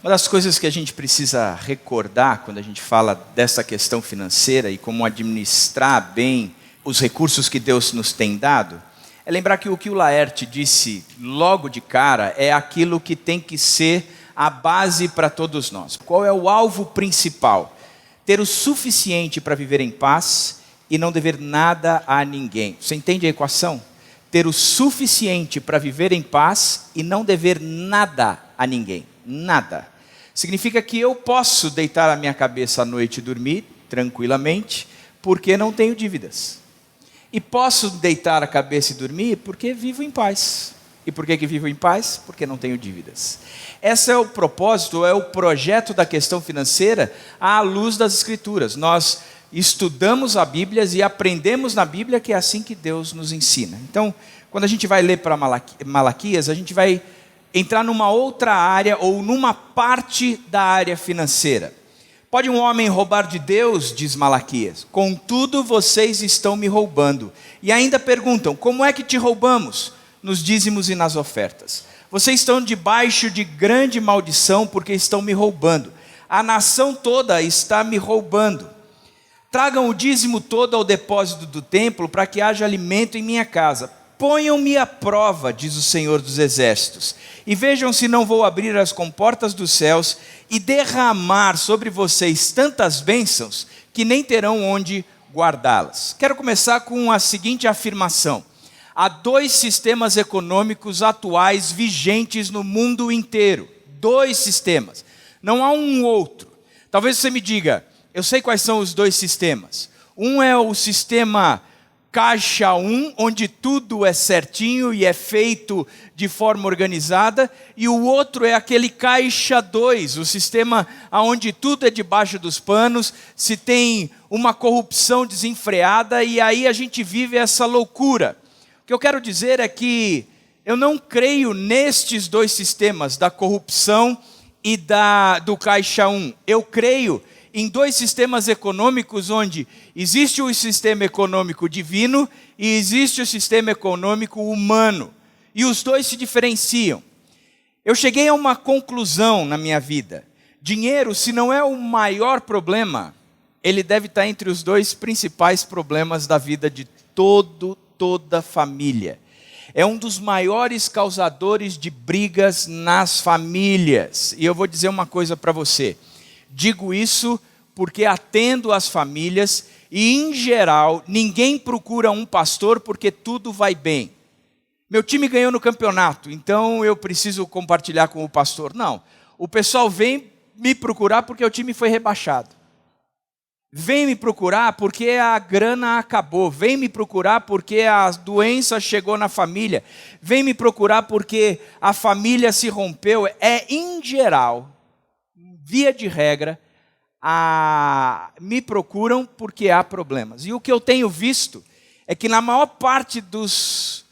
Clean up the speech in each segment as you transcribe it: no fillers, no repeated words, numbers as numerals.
Uma das coisas que a gente precisa recordar quando a gente fala dessa questão financeira e como administrar bem os recursos que Deus nos tem dado, é lembrar que o que o Laerte disse logo de cara é aquilo que tem que ser a base para todos nós. Qual é o alvo principal? Ter o suficiente para viver em paz e não dever nada a ninguém. Você entende a equação? Ter o suficiente para viver em paz e não dever nada a ninguém. Nada. Significa que eu posso deitar a minha cabeça à noite e dormir tranquilamente, porque não tenho dívidas. E posso deitar a cabeça e dormir porque vivo em paz. E por que vivo em paz? Porque não tenho dívidas. Esse é o propósito, é o projeto da questão financeira à luz das Escrituras. Nós estudamos a Bíblia e aprendemos na Bíblia que é assim que Deus nos ensina. Então, quando a gente vai ler para Malaquias, a gente vai entrar numa outra área ou numa parte da área financeira. Pode um homem roubar de Deus, diz Malaquias, contudo vocês estão me roubando. E ainda perguntam, como é que te roubamos? Nos dízimos e nas ofertas. Vocês estão debaixo de grande maldição porque estão me roubando. A nação toda está me roubando. Tragam o dízimo todo ao depósito do templo para que haja alimento em minha casa. Ponham-me à prova, diz o Senhor dos Exércitos, e vejam se não vou abrir as comportas dos céus e derramar sobre vocês tantas bênçãos que nem terão onde guardá-las. Quero começar com a seguinte afirmação. Há dois sistemas econômicos atuais vigentes no mundo inteiro. Dois sistemas. Não há um outro. Talvez você me diga, eu sei quais são os dois sistemas. Um é o sistema Caixa 1, onde tudo é certinho e é feito de forma organizada, e o outro é aquele Caixa 2, o sistema onde tudo é debaixo dos panos, se tem uma corrupção desenfreada, e aí a gente vive essa loucura. O que eu quero dizer é que eu não creio nestes dois sistemas, da corrupção e do Caixa 1. Eu creio em dois sistemas econômicos onde existe o sistema econômico divino e existe o sistema econômico humano. E os dois se diferenciam. Eu cheguei a uma conclusão na minha vida. Dinheiro, se não é o maior problema, ele deve estar entre os dois principais problemas da vida de toda família. É um dos maiores causadores de brigas nas famílias. E eu vou dizer uma coisa para você. Digo isso porque atendo às famílias e, em geral, ninguém procura um pastor porque tudo vai bem. Meu time ganhou no campeonato, então eu preciso compartilhar com o pastor. Não, o pessoal vem me procurar porque o time foi rebaixado. Vem me procurar porque a grana acabou. Vem me procurar porque a doença chegou na família. Vem me procurar porque a família se rompeu. Em geral, via de regra, me procuram porque há problemas. E o que eu tenho visto é que na maior parte dos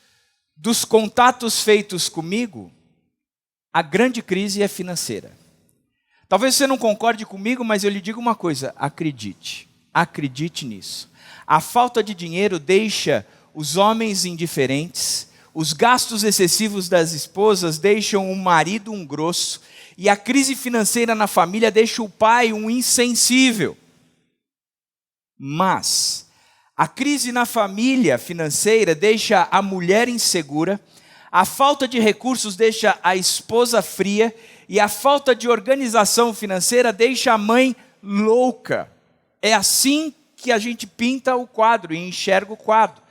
contatos feitos comigo, a grande crise é financeira. Talvez você não concorde comigo, mas eu lhe digo uma coisa, acredite nisso. A falta de dinheiro deixa os homens indiferentes, os gastos excessivos das esposas deixam o marido um grosso, e a crise financeira na família deixa o pai um insensível. Mas a crise na família financeira deixa a mulher insegura, a falta de recursos deixa a esposa fria, e a falta de organização financeira deixa a mãe louca. É assim que a gente pinta o quadro e enxerga o quadro.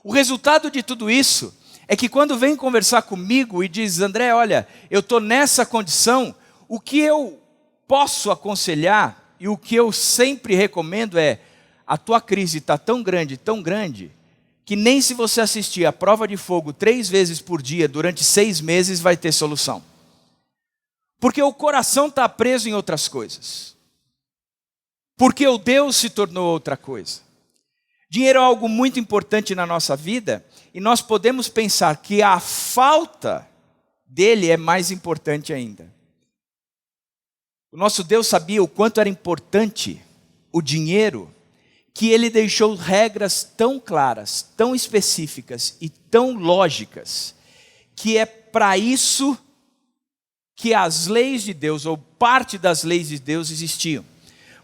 O resultado de tudo isso é que quando vem conversar comigo e diz, André, olha, eu estou nessa condição, o que eu posso aconselhar e o que eu sempre recomendo é, a tua crise está tão grande, que nem se você assistir a prova de fogo 3 vezes por dia durante 6 meses vai ter solução. Porque o coração está preso em outras coisas. Porque o Deus se tornou outra coisa. Dinheiro é algo muito importante na nossa vida e nós podemos pensar que a falta dele é mais importante ainda. O nosso Deus sabia o quanto era importante o dinheiro, que ele deixou regras tão claras, tão específicas e tão lógicas, que é para isso que as leis de Deus, ou parte das leis de Deus, existiam.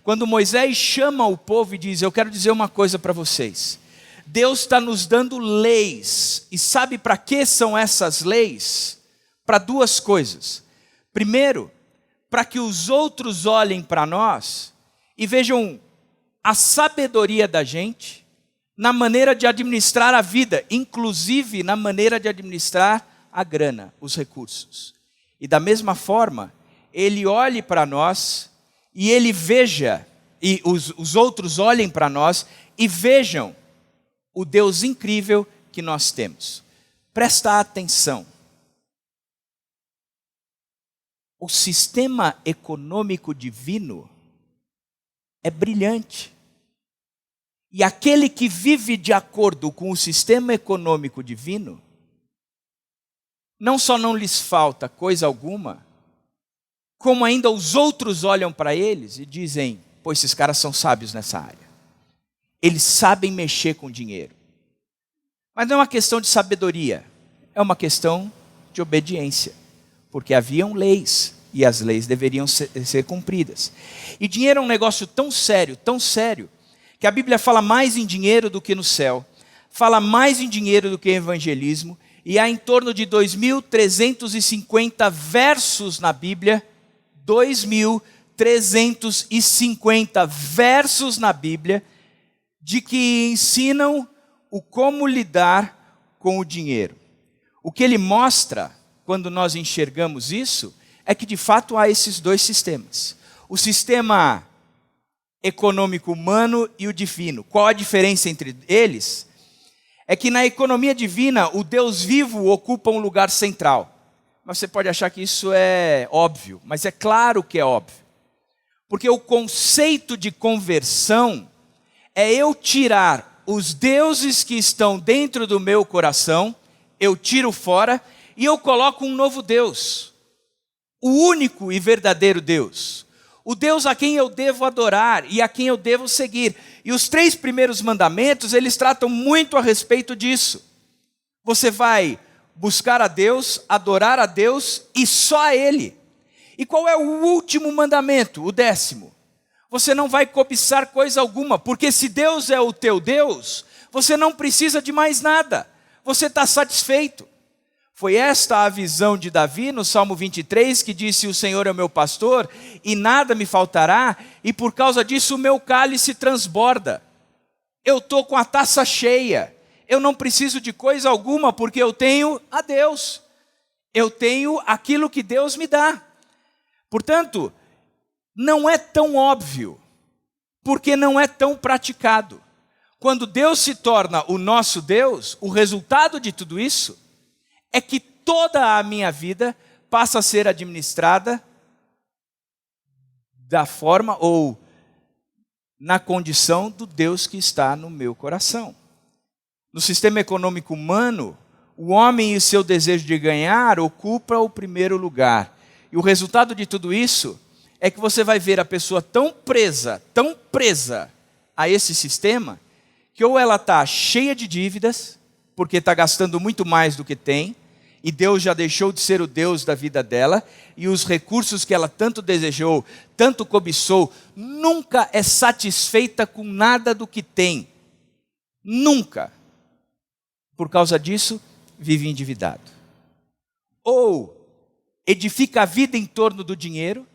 Quando Moisés chama o povo e diz: eu quero dizer uma coisa para vocês. Deus está nos dando leis. E sabe para que são essas leis? Para duas coisas. Primeiro, para que os outros olhem para nós e vejam a sabedoria da gente na maneira de administrar a vida, inclusive na maneira de administrar a grana, os recursos. E da mesma forma, ele olhe para nós e ele veja, e os outros olhem para nós e vejam o Deus incrível que nós temos. Presta atenção. O sistema econômico divino é brilhante. E aquele que vive de acordo com o sistema econômico divino, não só não lhes falta coisa alguma, como ainda os outros olham para eles e dizem: pô, esses caras são sábios nessa área. Eles sabem mexer com dinheiro. Mas não é uma questão de sabedoria, é uma questão de obediência. Porque haviam leis, e as leis deveriam ser cumpridas. E dinheiro é um negócio tão sério, que a Bíblia fala mais em dinheiro do que no céu, fala mais em dinheiro do que em evangelismo, e há em torno de 2.350 versos na Bíblia, 2.350 versos na Bíblia, de que ensinam o como lidar com o dinheiro. O que ele mostra, quando nós enxergamos isso, é que de fato há esses dois sistemas. O sistema econômico humano e o divino. Qual a diferença entre eles? É que na economia divina, o Deus vivo ocupa um lugar central. Mas você pode achar que isso é óbvio, mas é claro que é óbvio. Porque o conceito de conversão é eu tirar os deuses que estão dentro do meu coração, eu tiro fora e eu coloco um novo Deus. O único e verdadeiro Deus. O Deus a quem eu devo adorar e a quem eu devo seguir. E os 3 primeiros mandamentos, eles tratam muito a respeito disso. Você vai buscar a Deus, adorar a Deus e só a Ele. E qual é o último mandamento? O 10º. Você não vai cobiçar coisa alguma, porque se Deus é o teu Deus, você não precisa de mais nada. Você está satisfeito. Foi esta a visão de Davi no Salmo 23, que disse: o Senhor é o meu pastor e nada me faltará, e por causa disso o meu cálice transborda. Eu estou com a taça cheia, eu não preciso de coisa alguma, porque eu tenho a Deus. Eu tenho aquilo que Deus me dá. Portanto, não é tão óbvio, porque não é tão praticado. Quando Deus se torna o nosso Deus, o resultado de tudo isso é que toda a minha vida passa a ser administrada da forma ou na condição do Deus que está no meu coração. No sistema econômico humano, o homem e o seu desejo de ganhar ocupa o primeiro lugar. E o resultado de tudo isso é que você vai ver a pessoa tão presa a esse sistema, que ou ela está cheia de dívidas, porque está gastando muito mais do que tem, e Deus já deixou de ser o Deus da vida dela, e os recursos que ela tanto desejou, tanto cobiçou, nunca é satisfeita com nada do que tem. Nunca. Por causa disso, vive endividado. Ou edifica a vida em torno do dinheiro,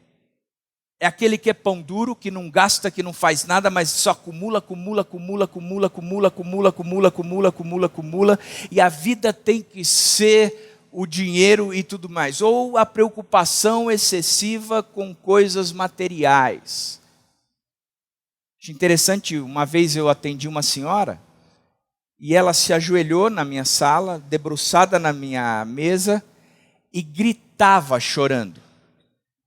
é aquele que é pão duro, que não gasta, que não faz nada, mas só acumula, e a vida tem que ser o dinheiro e tudo mais. Ou a preocupação excessiva com coisas materiais. Acho interessante, uma vez eu atendi uma senhora, e ela se ajoelhou na minha sala, debruçada na minha mesa, e gritava chorando.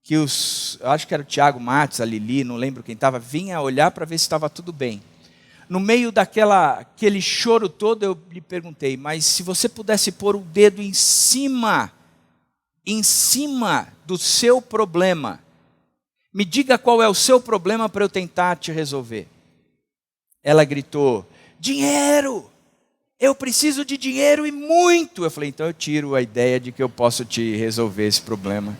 Que acho que era o Tiago Matos, a Lili, não lembro quem estava, vinha olhar para ver se estava tudo bem. No meio daquele choro todo, eu lhe perguntei: mas se você pudesse pôr o dedo em cima do seu problema, me diga qual é o seu problema para eu tentar te resolver. Ela gritou: dinheiro! Eu preciso de dinheiro e muito! Eu falei: então eu tiro a ideia de que eu posso te resolver esse problema.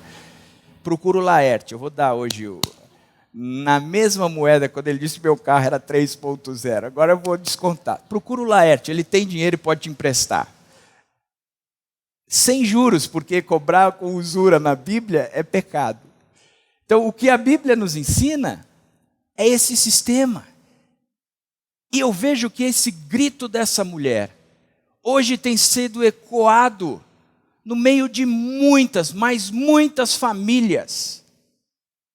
procura o Laerte. Eu vou dar hoje na mesma moeda, quando ele disse que meu carro era 3.0. Agora eu vou descontar. Procura o Laerte, ele tem dinheiro e pode te emprestar. Sem juros, porque cobrar com usura na Bíblia é pecado. Então, o que a Bíblia nos ensina é esse sistema. E eu vejo que esse grito dessa mulher hoje tem sido ecoado no meio de muitas, mas muitas famílias,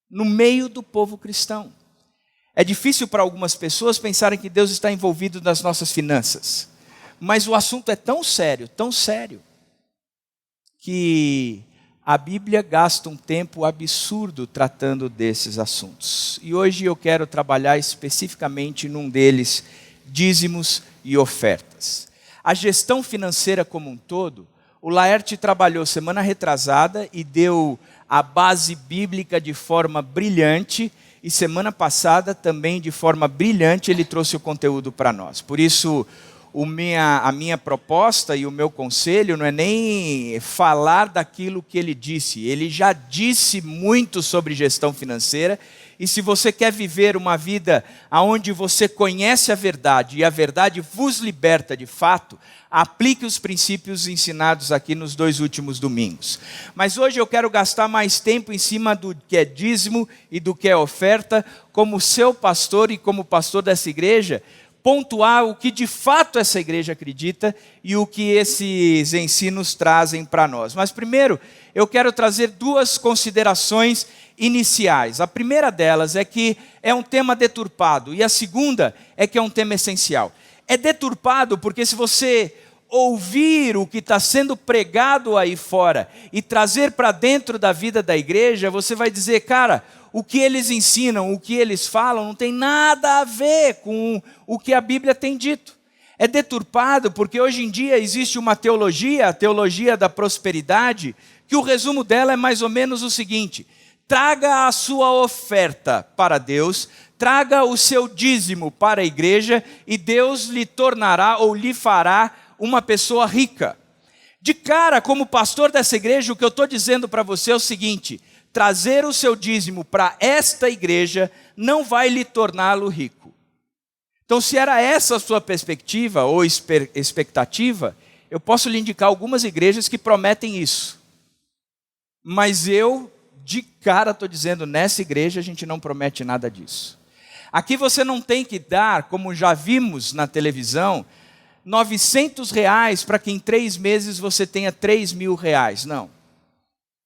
no meio do povo cristão. É difícil para algumas pessoas pensarem que Deus está envolvido nas nossas finanças. Mas o assunto é tão sério, que a Bíblia gasta um tempo absurdo tratando desses assuntos. E hoje eu quero trabalhar especificamente num deles, dízimos e ofertas. A gestão financeira como um todo, o Laerte trabalhou semana retrasada e deu a base bíblica de forma brilhante, e semana passada também de forma brilhante ele trouxe o conteúdo para nós. Por isso, a minha proposta e o meu conselho não é nem falar daquilo que ele disse. Ele já disse muito sobre gestão financeira, e se você quer viver uma vida onde você conhece a verdade e a verdade vos liberta de fato, aplique os princípios ensinados aqui nos 2 últimos domingos. Mas hoje eu quero gastar mais tempo em cima do que é dízimo e do que é oferta, como seu pastor e como pastor dessa igreja, pontuar o que de fato essa igreja acredita e o que esses ensinos trazem para nós. Mas primeiro, eu quero trazer 2 considerações iniciais. A primeira delas é que é um tema deturpado, e a segunda é que é um tema essencial. É deturpado porque se você ouvir o que está sendo pregado aí fora e trazer para dentro da vida da igreja, você vai dizer, cara, o que eles ensinam, o que eles falam, não tem nada a ver com o que a Bíblia tem dito. É deturpado porque hoje em dia existe uma teologia, a teologia da prosperidade, que o resumo dela é mais ou menos o seguinte: traga a sua oferta para Deus, traga o seu dízimo para a igreja e Deus lhe tornará ou lhe fará uma pessoa rica. De cara, como pastor dessa igreja, o que eu estou dizendo para você é o seguinte: trazer o seu dízimo para esta igreja não vai lhe torná-lo rico. Então, se era essa a sua perspectiva ou expectativa, eu posso lhe indicar algumas igrejas que prometem isso. Mas eu, de cara, estou dizendo, nessa igreja a gente não promete nada disso. Aqui você não tem que dar, como já vimos na televisão, R$900 para que em 3 meses você tenha R$3.000. Não.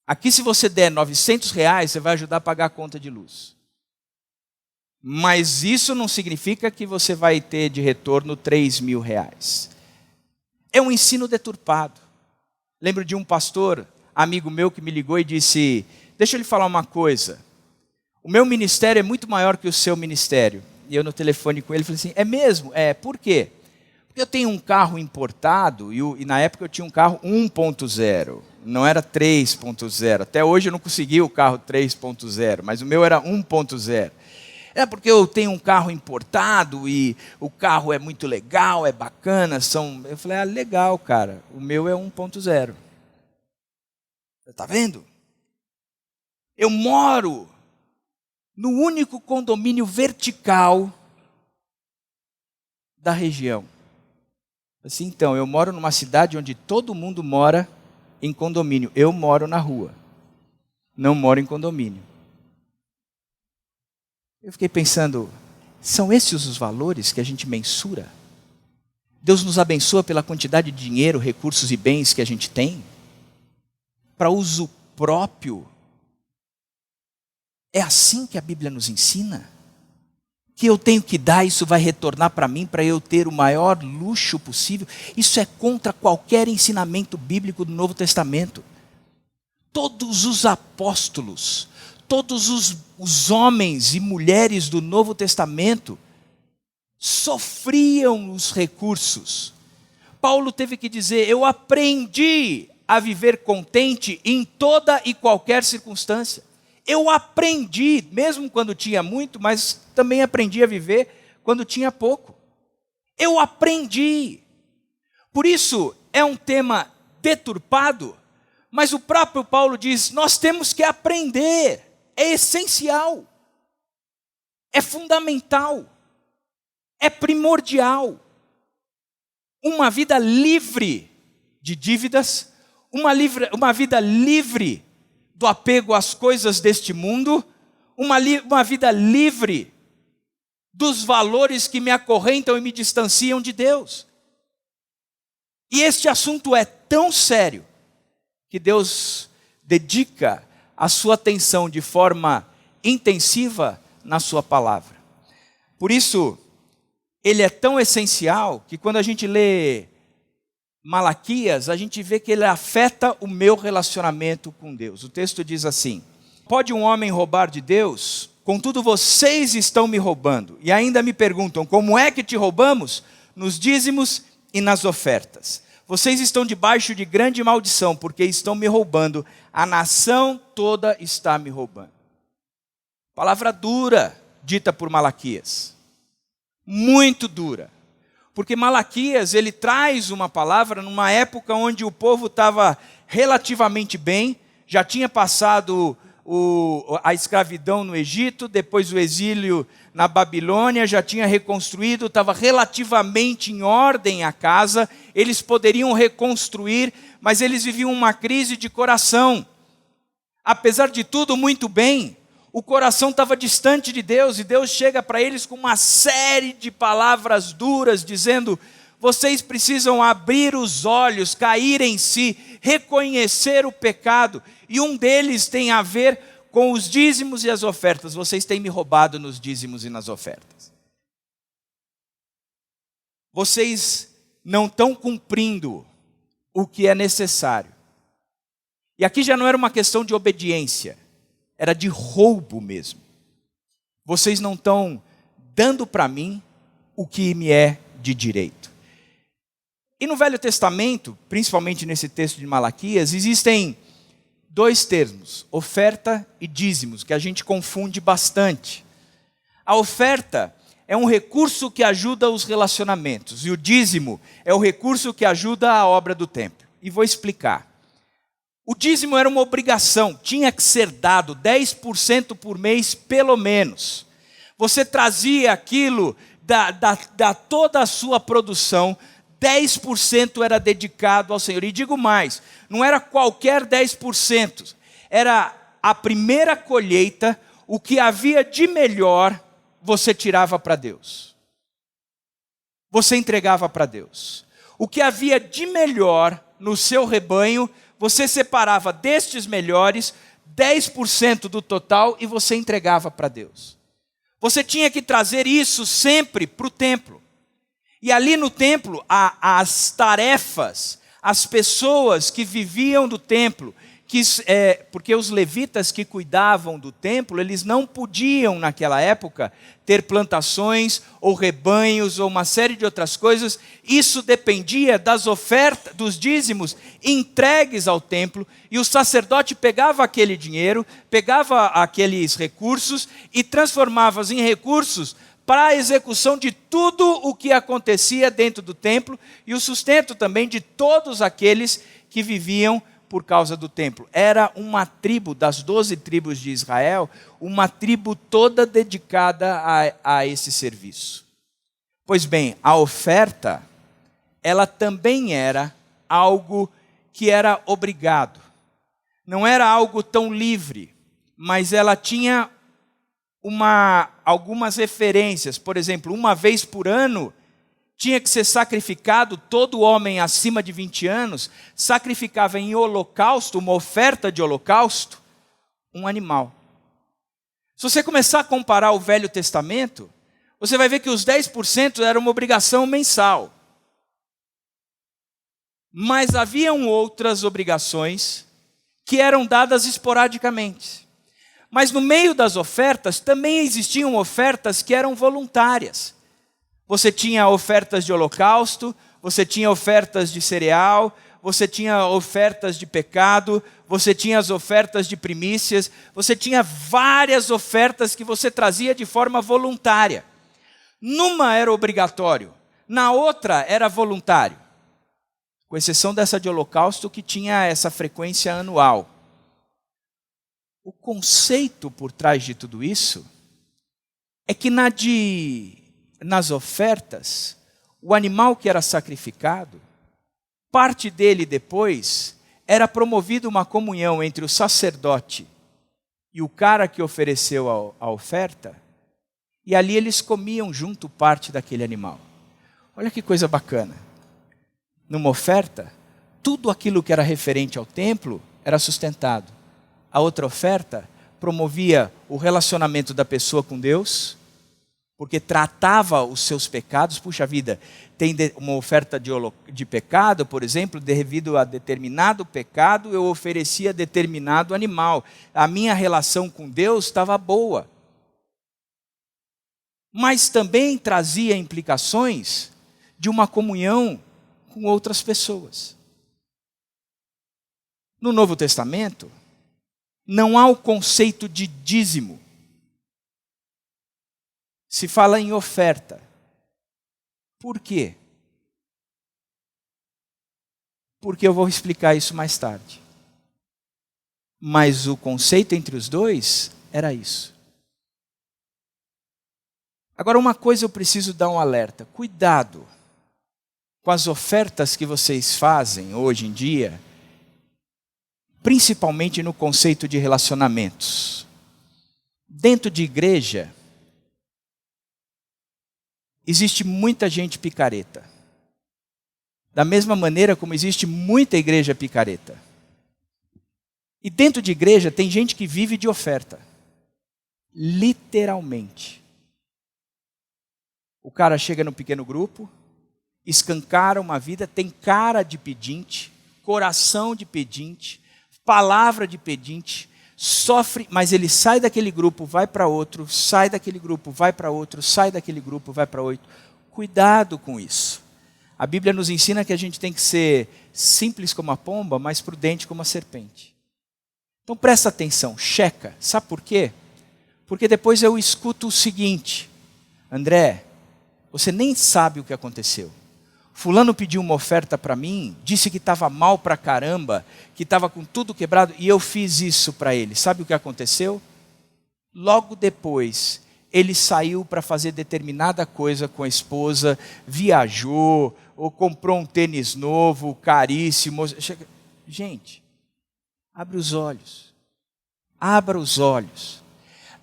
Aqui se você der R$900, você vai ajudar a pagar a conta de luz. Mas isso não significa que você vai ter de retorno R$3.000. É um ensino deturpado. Lembro de um pastor, amigo meu, que me ligou e disse: deixa eu lhe falar uma coisa. O meu ministério é muito maior que o seu ministério. E eu no telefone com ele falei assim: é mesmo? Por quê? Porque eu tenho um carro importado e na época eu tinha um carro 1.0. Não era 3.0. Até hoje eu não consegui o carro 3.0, mas o meu era 1.0. É porque eu tenho um carro importado e o carro é muito legal, é bacana. Eu falei, legal, cara, o meu é 1.0. Você está vendo? Eu moro no único condomínio vertical da região. Assim, então, eu moro numa cidade onde todo mundo mora em condomínio. Eu moro na rua, não moro em condomínio. Eu fiquei pensando, são esses os valores que a gente mensura? Deus nos abençoa pela quantidade de dinheiro, recursos e bens que a gente tem? Para uso próprio? É assim que a Bíblia nos ensina? Que eu tenho que dar, isso vai retornar para mim, para eu ter o maior luxo possível? Isso é contra qualquer ensinamento bíblico do Novo Testamento. Todos os apóstolos, todos os homens e mulheres do Novo Testamento sofriam os recursos. Paulo teve que dizer, eu aprendi a viver contente em toda e qualquer circunstância. Eu aprendi, mesmo quando tinha muito, mas também aprendi a viver quando tinha pouco. Eu aprendi. Por isso, é um tema deturpado, Mas o próprio Paulo diz, nós temos que aprender, é essencial, é fundamental, é primordial. Uma vida livre de dívidas, uma vida livre do apego às coisas deste mundo, uma vida livre dos valores que me acorrentam e me distanciam de Deus. E este assunto é tão sério que Deus dedica a sua atenção de forma intensiva na sua palavra. Por isso, ele é tão essencial que quando a gente lê Malaquias, a gente vê que ele afeta o meu relacionamento com Deus. O texto diz assim: pode um homem roubar de Deus? Contudo, vocês estão me roubando. E ainda me perguntam, como é que te roubamos? Nos dízimos e nas ofertas. Vocês estão debaixo de grande maldição, porque estão me roubando. A nação toda está me roubando. Palavra dura, dita por Malaquias. Muito dura. Porque Malaquias, ele traz uma palavra numa época onde o povo estava relativamente bem, já tinha passado a escravidão no Egito, depois o exílio na Babilônia, já tinha reconstruído, estava relativamente em ordem a casa, eles poderiam reconstruir, mas eles viviam uma crise de coração. Apesar de tudo muito bem, o coração estava distante de Deus, e Deus chega para eles com uma série de palavras duras, dizendo, vocês precisam abrir os olhos, cair em si, reconhecer o pecado, e um deles tem a ver com os dízimos e as ofertas. Vocês têm me roubado nos dízimos e nas ofertas. Vocês não estão cumprindo o que é necessário. E aqui já não era uma questão de obediência, era de roubo mesmo. Vocês não estão dando para mim o que me é de direito. E no Velho Testamento, principalmente nesse texto de Malaquias, existem dois termos, oferta e dízimos, que a gente confunde bastante. A oferta é um recurso que ajuda os relacionamentos, e o dízimo é o recurso que ajuda a obra do templo. E vou explicar. O dízimo era uma obrigação, tinha que ser dado 10% por mês, pelo menos. Você trazia aquilo da toda a sua produção, 10% era dedicado ao Senhor. E digo mais, não era qualquer 10%, era a primeira colheita, o que havia de melhor, você tirava para Deus. Você entregava para Deus. O que havia de melhor no seu rebanho, você separava destes melhores 10% do total e você entregava para Deus. Você tinha que trazer isso sempre para o templo. E ali no templo, as tarefas, as pessoas que viviam do templo, porque os levitas que cuidavam do templo, eles não podiam naquela época ter plantações ou rebanhos ou uma série de outras coisas. Isso dependia das ofertas, dos dízimos entregues ao templo, e o sacerdote pegava aquele dinheiro, pegava aqueles recursos e transformava-os em recursos para a execução de tudo o que acontecia dentro do templo e o sustento também de todos aqueles que viviam por causa do templo. Era uma tribo das 12 tribos de Israel, uma tribo toda dedicada a esse serviço. Pois bem, a oferta, ela também era algo que era obrigado. Não era algo tão livre, mas ela tinha algumas referências. Por exemplo, uma vez por ano, tinha que ser sacrificado, todo homem acima de 20 anos, sacrificava em holocausto, uma oferta de holocausto, um animal. Se você começar a comparar o Velho Testamento, você vai ver que os 10% era uma obrigação mensal. Mas haviam outras obrigações que eram dadas esporadicamente. Mas no meio das ofertas, também existiam ofertas que eram voluntárias. Você tinha ofertas de holocausto, você tinha ofertas de cereal, você tinha ofertas de pecado, você tinha as ofertas de primícias, você tinha várias ofertas que você trazia de forma voluntária. Numa era obrigatório, na outra era voluntário. com exceção dessa de holocausto que tinha essa frequência anual. O conceito por trás de tudo isso é que nas ofertas, o animal que era sacrificado, parte dele depois era promovido uma comunhão entre o sacerdote e o cara que ofereceu a oferta, e ali eles comiam junto parte daquele animal. Olha que coisa bacana. Numa oferta, tudo aquilo que era referente ao templo era sustentado. A outra oferta promovia o relacionamento da pessoa com Deus, porque tratava os seus pecados. Puxa vida, tem uma oferta de pecado, por exemplo, devido a determinado pecado, eu oferecia determinado animal. A minha relação com Deus estava boa. Mas também trazia implicações de uma comunhão com outras pessoas. No Novo Testamento, não há o conceito de dízimo. Se fala em oferta. Por quê? Porque eu vou explicar isso mais tarde. Mas o conceito entre os dois era isso. Agora, uma coisa eu preciso dar um alerta. Cuidado com as ofertas que vocês fazem hoje em dia, principalmente no conceito de relacionamentos. Dentro de igreja, existe muita gente picareta. Da mesma maneira como existe muita igreja picareta. E dentro de igreja tem gente que vive de oferta. Literalmente. O cara chega no pequeno grupo, escancara uma vida, tem cara de pedinte, coração de pedinte, palavra de pedinte, sofre, mas ele sai daquele grupo, vai para outro, sai daquele grupo, vai para outro, sai daquele grupo, vai para outro. Cuidado com isso. A Bíblia nos ensina que a gente tem que ser simples como a pomba, mas prudente como a serpente. Então presta atenção, checa. Sabe por quê? Porque depois eu escuto o seguinte: André, você nem sabe o que aconteceu. Fulano pediu uma oferta para mim, disse que estava mal pra caramba, que estava com tudo quebrado, e eu fiz isso para ele. Sabe o que aconteceu? Logo depois, ele saiu para fazer determinada coisa com a esposa, viajou, ou comprou um tênis novo, caríssimo. Gente, abre os olhos. Abra os olhos.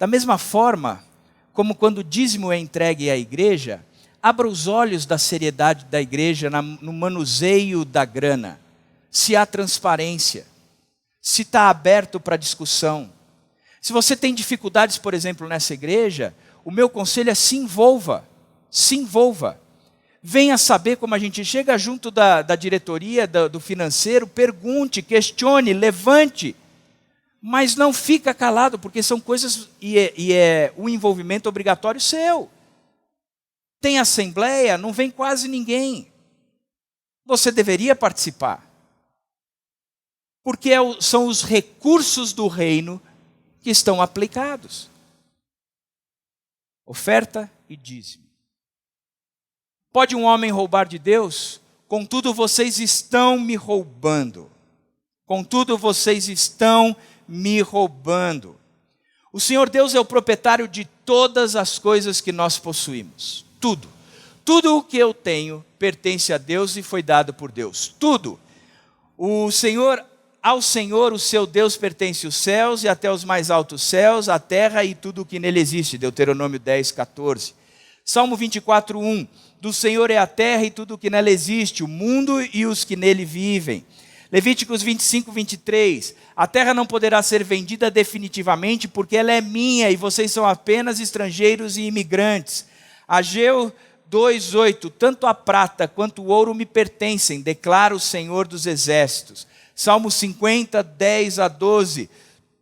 Da mesma forma, como quando o dízimo é entregue à igreja, abra os olhos da seriedade da igreja no manuseio da grana. Se há transparência, se está aberto para discussão. Se você tem dificuldades, por exemplo, nessa igreja, o meu conselho é se envolva. Se envolva. Venha saber como a gente chega junto da diretoria, do financeiro, pergunte, questione, levante. Mas não fica calado, porque são coisas e é o envolvimento obrigatório seu. Tem assembleia, não vem quase ninguém. Você deveria participar. Porque são os recursos do reino que estão aplicados. Oferta e dízimo. Pode um homem roubar de Deus? Contudo, vocês estão me roubando. Contudo, vocês estão me roubando. O Senhor Deus é o proprietário de todas as coisas que nós possuímos. Tudo. Tudo o que eu tenho pertence a Deus e foi dado por Deus. Tudo. Ao Senhor, o seu Deus, pertence os céus e até os mais altos céus, a terra e tudo o que nele existe. Deuteronômio 10, 14. Salmo 24, 1. Do Senhor é a terra e tudo o que nela existe, o mundo e os que nele vivem. Levíticos 25, 23. A terra não poderá ser vendida definitivamente porque ela é minha e vocês são apenas estrangeiros e imigrantes. Ageu 2:8, tanto a prata quanto o ouro me pertencem, declara o Senhor dos Exércitos. Salmo 50, 10 a 12,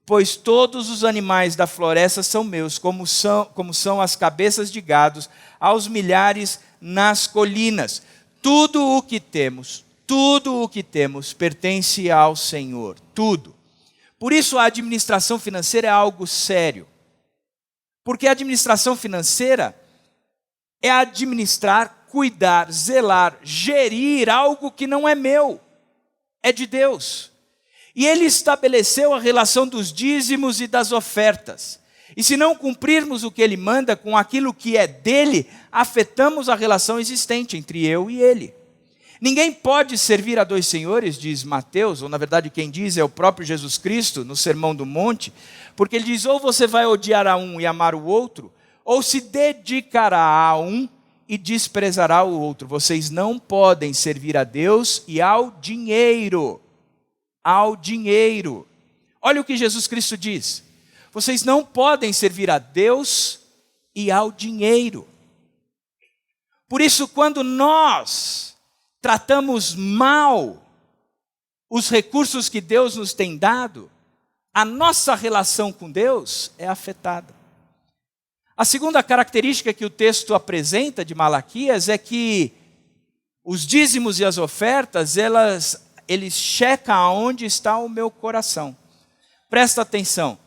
pois todos os animais da floresta são meus, como são as cabeças de gados, aos milhares nas colinas. Tudo o que temos pertence ao Senhor, tudo. Por isso a administração financeira é algo sério. Porque a administração financeira é administrar cuidar, zelar, gerir algo que não é meu, é de Deus. E Ele estabeleceu a relação dos dízimos e das ofertas. E se não cumprirmos o que Ele manda com aquilo que é dele, afetamos a relação existente entre eu e Ele. Ninguém pode servir a dois senhores, diz Mateus, ou na verdade quem diz é o próprio Jesus Cristo, no Sermão do Monte, porque ele diz, ou você vai odiar a um e amar o outro, ou se dedicará a um e desprezará o outro. Vocês não podem servir a Deus e ao dinheiro. Ao dinheiro. Olha o que Jesus Cristo diz. Vocês não podem servir a Deus e ao dinheiro. Por isso, quando nós tratamos mal os recursos que Deus nos tem dado, a nossa relação com Deus é afetada. A segunda característica que o texto apresenta de Malaquias é que os dízimos e as ofertas, eles checam aonde está o meu coração. Presta atenção.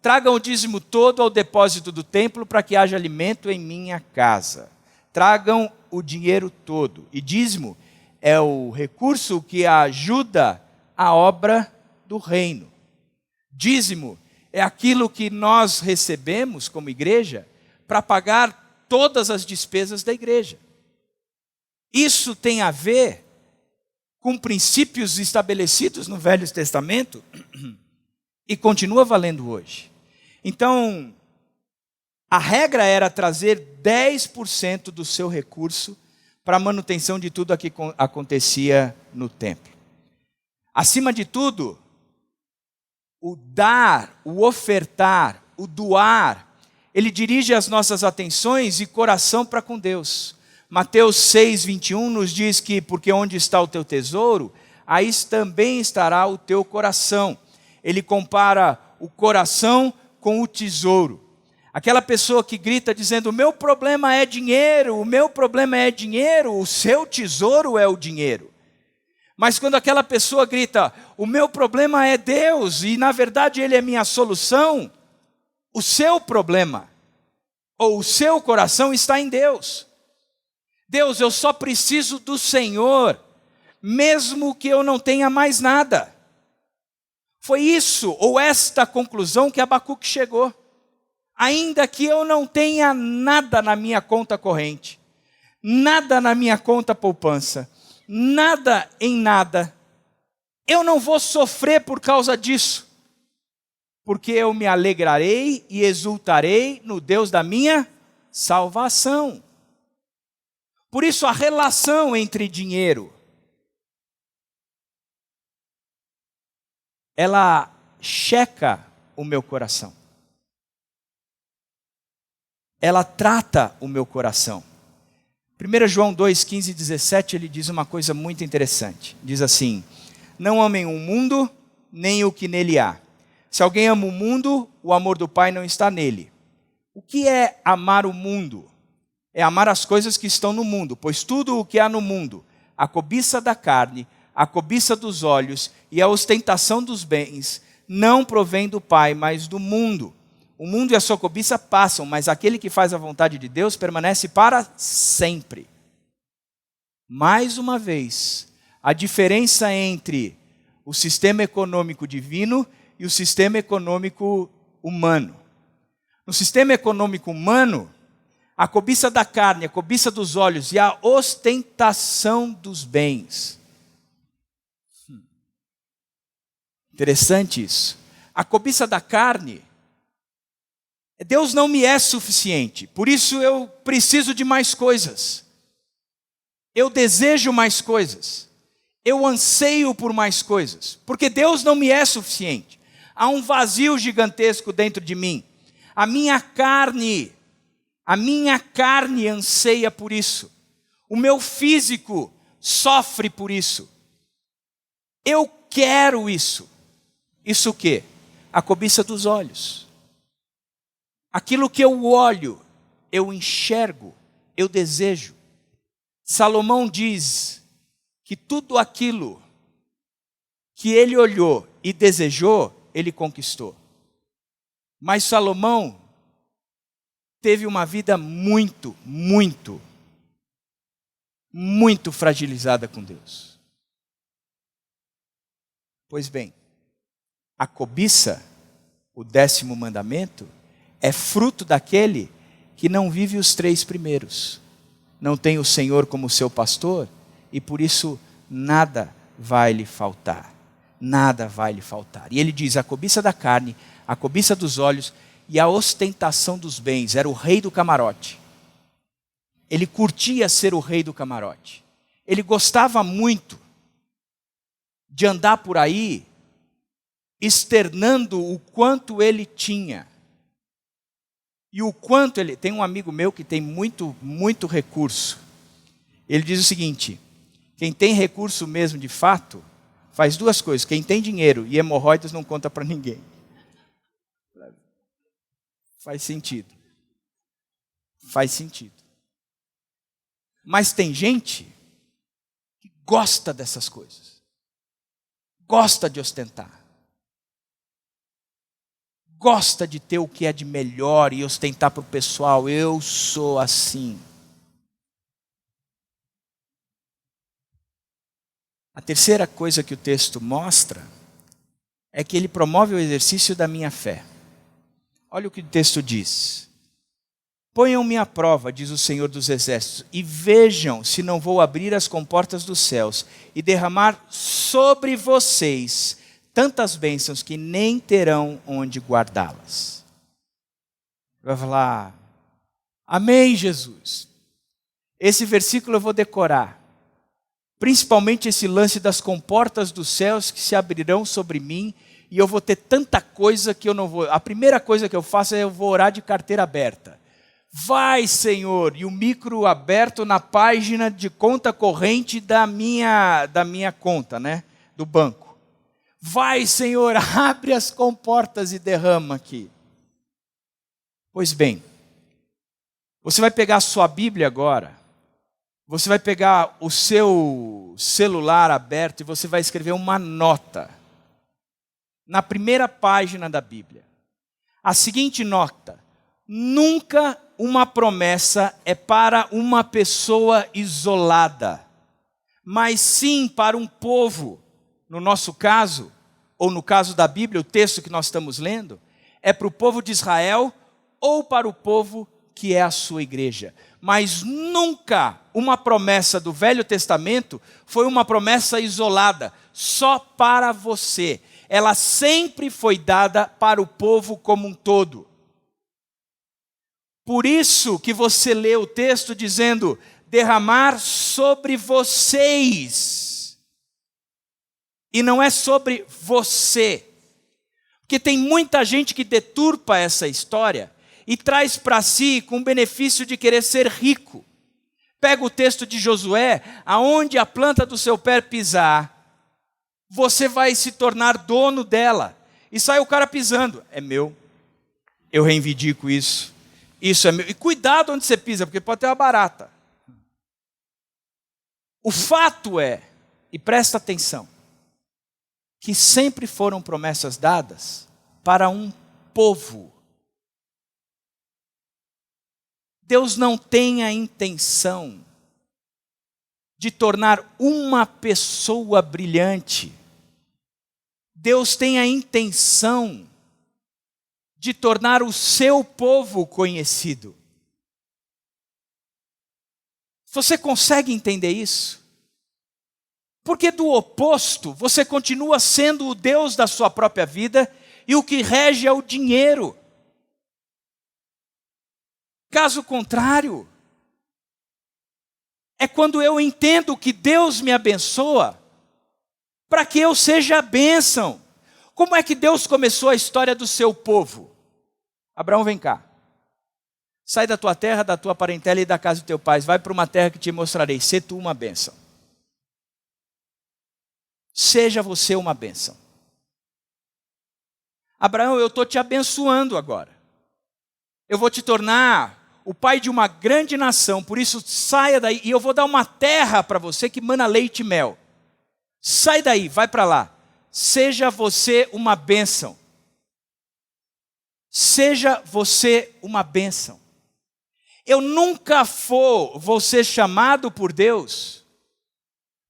Tragam o dízimo todo ao depósito do templo para que haja alimento em minha casa. Tragam o dinheiro todo. E dízimo é o recurso que ajuda a obra do reino. Dízimo é aquilo que nós recebemos como igreja para pagar todas as despesas da igreja. Isso tem a ver com princípios estabelecidos no Velho Testamento e continua valendo hoje. Então, a regra era trazer 10% do seu recurso para a manutenção de tudo o que acontecia no templo. Acima de tudo, o dar, o ofertar, o doar, ele dirige as nossas atenções e coração para com Deus. Mateus 6:21 nos diz que, porque onde está o teu tesouro, aí também estará o teu coração. Ele compara o coração com o tesouro. Aquela pessoa que grita dizendo, o meu problema é dinheiro, o meu problema é dinheiro, o seu tesouro é o dinheiro. Mas quando aquela pessoa grita, o meu problema é Deus, e na verdade Ele é minha solução, o seu problema, ou o seu coração está em Deus. Deus, eu só preciso do Senhor, mesmo que eu não tenha mais nada. Foi isso, ou esta conclusão que Abacuque chegou. Ainda que eu não tenha nada na minha conta corrente, nada na minha conta poupança, nada em nada, eu não vou sofrer por causa disso, porque eu me alegrarei e exultarei no Deus da minha salvação. Por isso a relação entre dinheiro, ela checa o meu coração. Ela trata o meu coração. 1 João 2, 15 e 17, ele diz uma coisa muito interessante. Diz assim, não amem o mundo, nem o que nele há. Se alguém ama o mundo, o amor do Pai não está nele. O que é amar o mundo? É amar as coisas que estão no mundo, pois tudo o que há no mundo, a cobiça da carne, a cobiça dos olhos e a ostentação dos bens, não provém do Pai, mas do mundo. O mundo e a sua cobiça passam, mas aquele que faz a vontade de Deus permanece para sempre. Mais uma vez, a diferença entre o sistema econômico divino e o sistema econômico humano. No sistema econômico humano, a cobiça da carne, a cobiça dos olhos e a ostentação dos bens. Interessante isso. A cobiça da carne, Deus não me é suficiente, por isso eu preciso de mais coisas. Eu desejo mais coisas. Eu anseio por mais coisas, porque Deus não me é suficiente. Há um vazio gigantesco dentro de mim. A minha carne anseia por isso. O meu físico sofre por isso. Eu quero isso. Isso o quê? A cobiça dos olhos. Aquilo que eu olho, eu enxergo, eu desejo. Salomão diz que tudo aquilo que ele olhou e desejou, ele conquistou. Mas Salomão teve uma vida muito muito fragilizada com Deus. Pois bem, a cobiça, o 10º mandamento, é fruto daquele que não vive os 3 primeiros. Não tem o Senhor como seu pastor e por isso nada vai lhe faltar. Nada vai lhe faltar. E ele diz, a cobiça da carne, a cobiça dos olhos e a ostentação dos bens. Era o rei do camarote. Ele curtia ser o rei do camarote. Ele gostava muito de andar por aí externando o quanto ele tinha. E o quanto ele... Tem um amigo meu que tem muito recurso. Ele diz o seguinte, quem tem recurso mesmo de fato, faz 2 coisas. Quem tem dinheiro e hemorroidas não conta para ninguém. Faz sentido. Faz sentido. Mas tem gente que gosta dessas coisas. Gosta de ostentar. Gosta de ter o que é de melhor e ostentar para o pessoal. Eu sou assim. A terceira coisa que o texto mostra é que ele promove o exercício da minha fé. Olha o que o texto diz. Ponham-me à prova, diz o Senhor dos Exércitos, e vejam se não vou abrir as comportas dos céus e derramar sobre vocês tantas bênçãos que nem terão onde guardá-las. Vai falar, amém, Jesus. Esse versículo eu vou decorar. Principalmente esse lance das comportas dos céus que se abrirão sobre mim e eu vou ter tanta coisa que eu não vou... A primeira coisa que eu faço é eu vou orar de carteira aberta. Vai, Senhor, e o micro aberto na página de conta corrente da minha conta, né? Do banco. Vai, Senhor, abre as comportas e derrama aqui. Pois bem, você vai pegar a sua Bíblia agora, você vai pegar o seu celular aberto e você vai escrever uma nota na primeira página da Bíblia. A seguinte nota: nunca uma promessa é para uma pessoa isolada, mas sim para um povo. No nosso caso, ou no caso da Bíblia, o texto que nós estamos lendo, é para o povo de Israel ou para o povo que é a sua igreja. Mas nunca uma promessa do Velho Testamento foi uma promessa isolada, só para você. Ela sempre foi dada para o povo como um todo. Por isso que você lê o texto dizendo, derramar sobre vocês. E não é sobre você. Porque tem muita gente que deturpa essa história e traz para si com o benefício de querer ser rico. Pega o texto de Josué, aonde a planta do seu pé pisar, você vai se tornar dono dela. E sai o cara pisando, é meu, eu reivindico isso, isso é meu. E cuidado onde você pisa, porque pode ter uma barata. O fato é, e presta atenção, que sempre foram promessas dadas para um povo. Deus não tem a intenção de tornar uma pessoa brilhante. Deus tem a intenção de tornar o seu povo conhecido. Você consegue entender isso? Porque do oposto, você continua sendo o Deus da sua própria vida e o que rege é o dinheiro. Caso contrário, é quando eu entendo que Deus me abençoa para que eu seja a bênção. Como é que Deus começou a história do seu povo? Abraão, vem cá. Sai da tua terra, da tua parentela e da casa do teu pai. Vai para uma terra que te mostrarei. Sê tu uma bênção. Seja você uma bênção. Abraão, eu estou te abençoando agora. Eu vou te tornar o pai de uma grande nação, por isso saia daí, e eu vou dar uma terra para você que mana leite e mel. Sai daí, vai para lá. Seja você uma bênção. Seja você uma bênção. Eu nunca vou ser chamado por Deus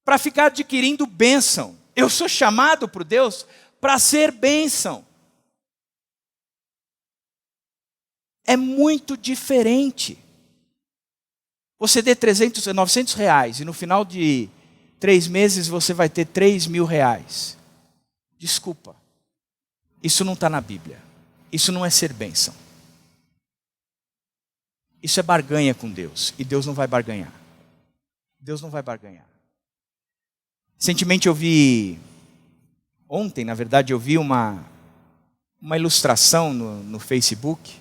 para ficar adquirindo bênção. Eu sou chamado por Deus para ser bênção. É muito diferente. Você dê 900 reais e no final de 3 meses você vai ter 3.000 reais. Desculpa. Isso não está na Bíblia. Isso não é ser bênção. Isso é barganha com Deus. E Deus não vai barganhar. Deus não vai barganhar. Recentemente ontem, na verdade, eu vi uma ilustração no Facebook.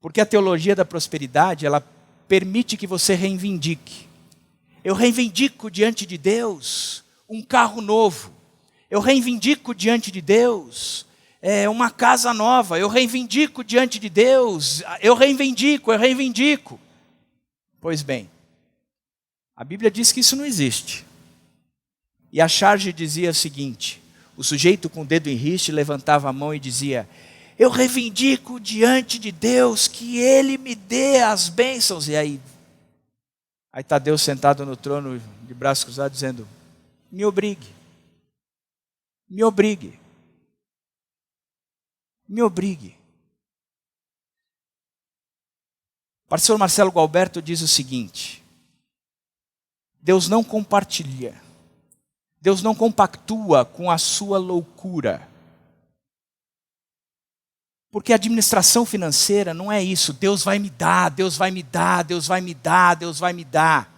Porque a teologia da prosperidade, ela permite que você reivindique. Eu reivindico diante de Deus um carro novo. Eu reivindico diante de Deus uma casa nova. Eu reivindico diante de Deus. Eu reivindico. Pois bem, a Bíblia diz que isso não existe. E a charge dizia o seguinte: o sujeito com o dedo em riste levantava a mão e dizia: eu reivindico diante de Deus que Ele me dê as bênçãos. E aí está Deus sentado no trono, de braços cruzados, dizendo: me obrigue. Me obrigue. Me obrigue. O pastor Marcelo Gualberto diz o seguinte: Deus não compartilha. Deus não compactua com a sua loucura. Porque a administração financeira não é isso. Deus vai me dar, Deus vai me dar, Deus vai me dar, Deus vai me dar.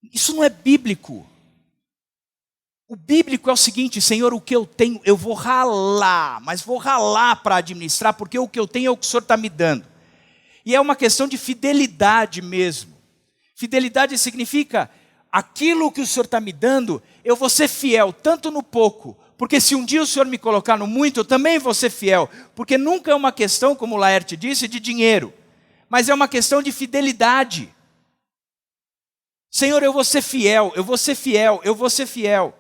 Isso não é bíblico. O bíblico é o seguinte: Senhor, o que eu tenho, eu vou ralar, mas vou ralar para administrar, porque o que eu tenho é o que o Senhor está me dando. E é uma questão de fidelidade mesmo. Fidelidade significa, aquilo que o Senhor está me dando, eu vou ser fiel, tanto no pouco. Porque se um dia o Senhor me colocar no muito, eu também vou ser fiel. Porque nunca é uma questão, como o Laerte disse, de dinheiro. Mas é uma questão de fidelidade. Senhor, eu vou ser fiel, eu vou ser fiel, eu vou ser fiel.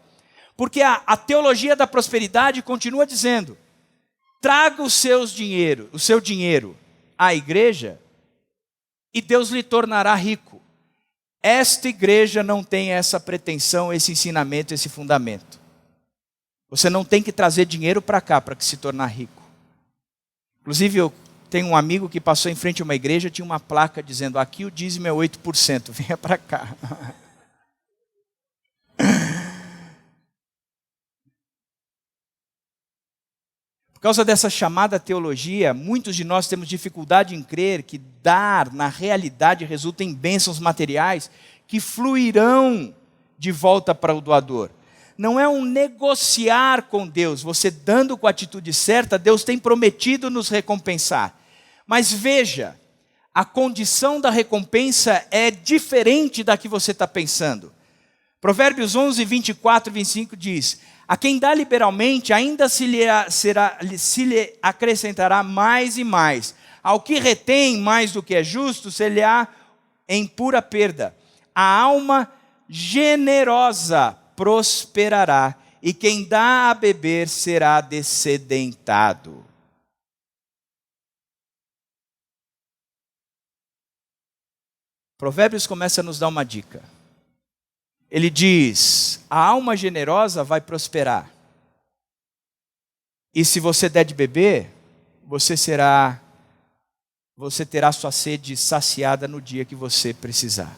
Porque a teologia da prosperidade continua dizendo: traga o seu dinheiro à igreja e Deus lhe tornará rico. Esta igreja não tem essa pretensão, esse ensinamento, esse fundamento. Você não tem que trazer dinheiro para cá para se tornar rico. Inclusive, eu tenho um amigo que passou em frente a uma igreja, tinha uma placa dizendo: aqui o dízimo é 8%, venha para cá. Por causa dessa chamada teologia, muitos de nós temos dificuldade em crer que dar, na realidade, resulta em bênçãos materiais que fluirão de volta para o doador. Não é um negociar com Deus. Você dando com a atitude certa, Deus tem prometido nos recompensar. Mas veja, a condição da recompensa é diferente da que você está pensando. Provérbios 11, 24 e 25 diz: a quem dá liberalmente, ainda se lhe acrescentará mais e mais. Ao que retém mais do que é justo, se lhe há em pura perda. A alma generosa prosperará, e quem dá a beber será descedentado. Provérbios começa a nos dar uma dica. Ele diz: a alma generosa vai prosperar. E se você der de beber, você terá sua sede saciada no dia que você precisar.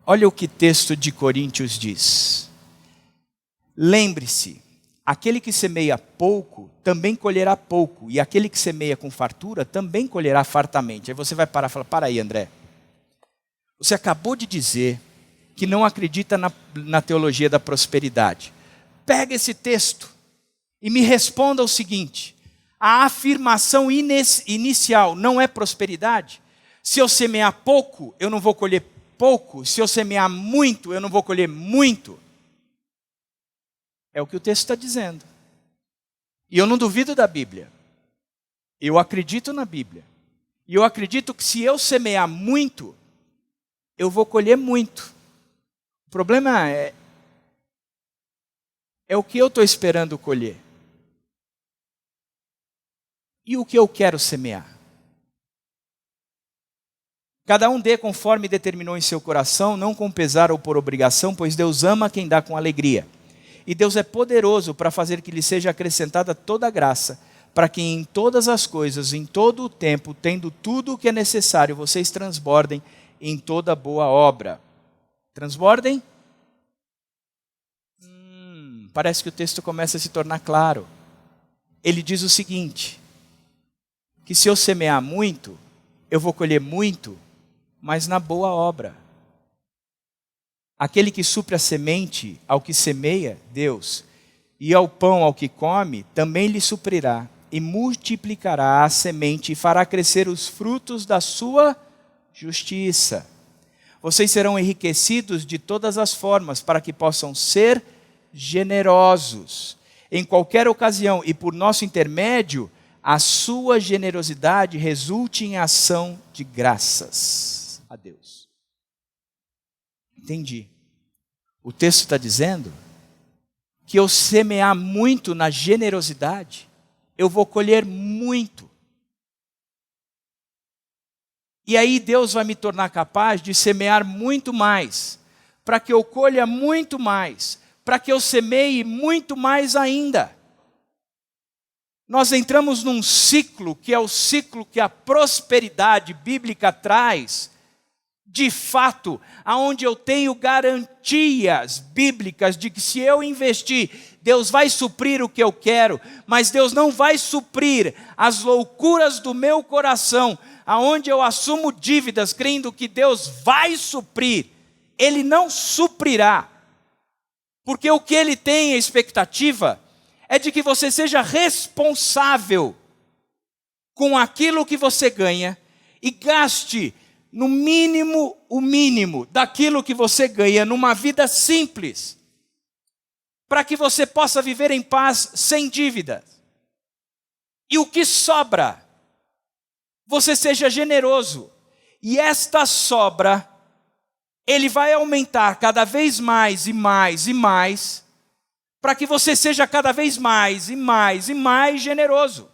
Olha o que o texto de Coríntios diz. Lembre-se, aquele que semeia pouco, também colherá pouco. E aquele que semeia com fartura, também colherá fartamente. Aí você vai parar e falar: para aí, André. Você acabou de dizer que não acredita na teologia da prosperidade. Pega esse texto e me responda o seguinte: a afirmação inicial não é prosperidade? Se eu semear pouco, eu não vou colher pouco. Se eu semear muito, eu não vou colher muito. É o que o texto está dizendo. E eu não duvido da Bíblia. Eu acredito na Bíblia. E eu acredito que se eu semear muito, eu vou colher muito. O problema é o que eu estou esperando colher. E o que eu quero semear? Cada um dê conforme determinou em seu coração, não com pesar ou por obrigação, pois Deus ama quem dá com alegria. E Deus é poderoso para fazer que lhe seja acrescentada toda a graça, para que em todas as coisas, em todo o tempo, tendo tudo o que é necessário, vocês transbordem em toda boa obra. Transbordem? Parece que o texto começa a se tornar claro. Ele diz o seguinte, que se eu semear muito, eu vou colher muito, mas na boa obra. Aquele que supre a semente ao que semeia, Deus, e ao pão ao que come, também lhe suprirá, e multiplicará a semente e fará crescer os frutos da sua justiça. Vocês serão enriquecidos de todas as formas, para que possam ser generosos em qualquer ocasião, e por nosso intermédio, a sua generosidade resulte em ação de graças a Deus. Entendi. O texto está dizendo que eu semear muito na generosidade, eu vou colher muito. E aí Deus vai me tornar capaz de semear muito mais, para que eu colha muito mais, para que eu semeie muito mais ainda. Nós entramos num ciclo que é o ciclo que a prosperidade bíblica traz, de fato, aonde eu tenho garantias bíblicas de que se eu investir, Deus vai suprir o que eu quero, mas Deus não vai suprir as loucuras do meu coração, aonde eu assumo dívidas crendo que Deus vai suprir. Ele não suprirá, porque o que Ele tem a expectativa é de que você seja responsável com aquilo que você ganha e gaste no mínimo, o mínimo daquilo que você ganha numa vida simples, para que você possa viver em paz sem dívidas. E o que sobra, você seja generoso. E esta sobra, Ele vai aumentar cada vez mais e mais e mais, para que você seja cada vez mais e mais e mais generoso.